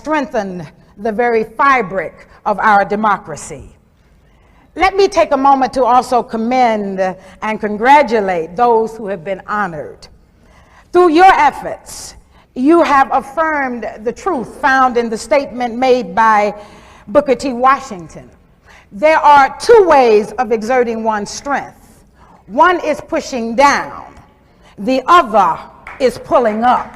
strengthened the very fabric of our democracy. Let me take a moment to also commend and congratulate those who have been honored. Through your efforts, you have affirmed the truth found in the statement made by Booker T. Washington. There are two ways of exerting one's strength. One is pushing down, the other is pulling up.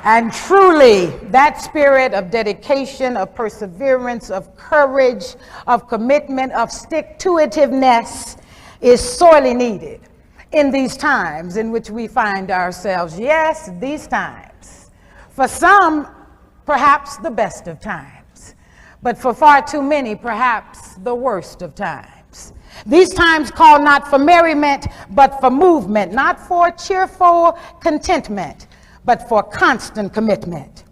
And truly, that spirit of dedication, of perseverance, of courage, of commitment, of stick-to-itiveness is sorely needed in these times in which we find ourselves. Yes, these times. For some, perhaps the best of times. But for far too many, perhaps the worst of times. These times call not for merriment, but for movement, not for cheerful contentment, but for constant commitment.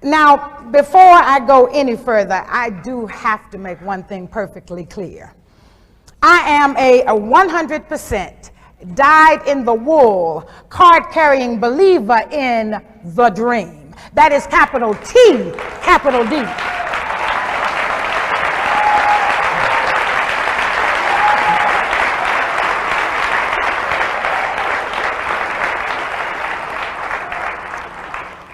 Now, before I go any further, I do have to make one thing perfectly clear. I am a 100% dyed-in-the-wool, card-carrying believer in the dream. That is capital T, capital D.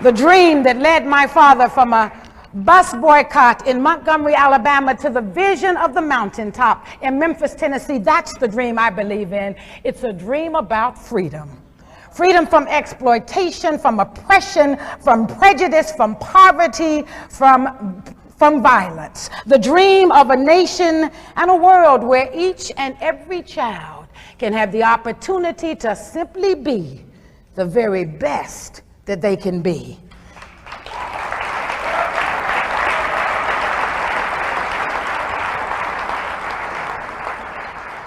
The dream that led my father from a bus boycott in Montgomery, Alabama, to the vision of the mountaintop in Memphis, Tennessee. That's the dream I believe in. It's a dream about freedom. Freedom from exploitation, from oppression, from prejudice, from poverty, from violence. The dream of a nation and a world where each and every child can have the opportunity to simply be the very best that they can be.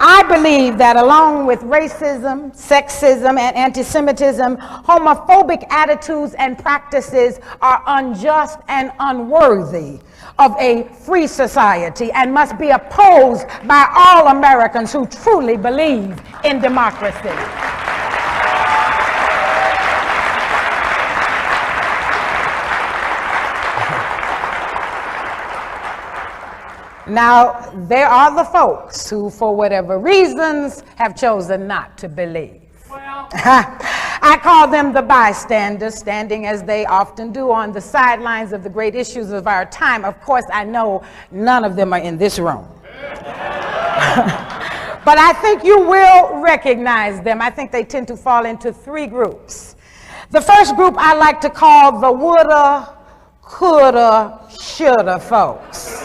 I believe that along with racism, sexism, and anti-Semitism, homophobic attitudes and practices are unjust and unworthy of a free society and must be opposed by all Americans who truly believe in democracy. Now, there are the folks who, for whatever reasons, have chosen not to believe. Well. I call them the bystanders, standing as they often do on the sidelines of the great issues of our time. Of course, I know none of them are in this room. But I think you will recognize them. I think they tend to fall into three groups. The first group I like to call the woulda, coulda, shoulda folks.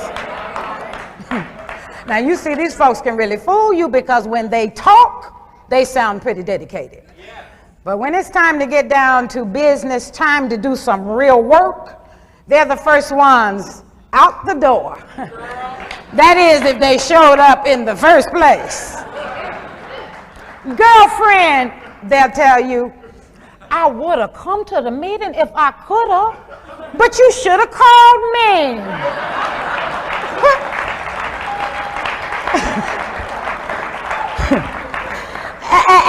Now, you see, these folks can really fool you because when they talk, they sound pretty dedicated. Yeah. But when it's time to get down to business, time to do some real work, they're the first ones out the door. That is, if they showed up in the first place. Girlfriend, they'll tell you, I would have come to the meeting if I could have, but you should have called me.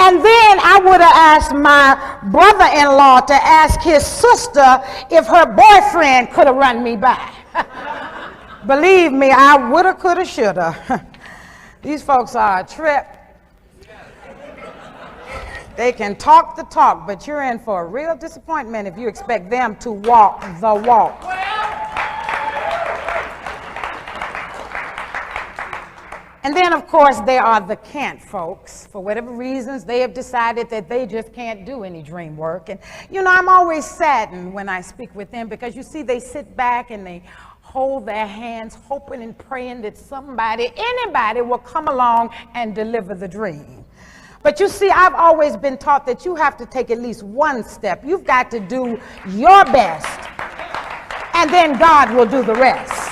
And then I would have asked my brother-in-law to ask his sister if her boyfriend could have run me by. Believe me, I woulda, coulda, shoulda. These folks are a trip. They can talk the talk, but you're in for a real disappointment if you expect them to walk the walk. And then, of course, there are the can't folks. For whatever reasons, they have decided that they just can't do any dream work. And, you know, I'm always saddened when I speak with them because, you see, they sit back and they hold their hands, hoping and praying that somebody, anybody will come along and deliver the dream. But you see, I've always been taught that you have to take at least one step. You've got to do your best, and then God will do the rest.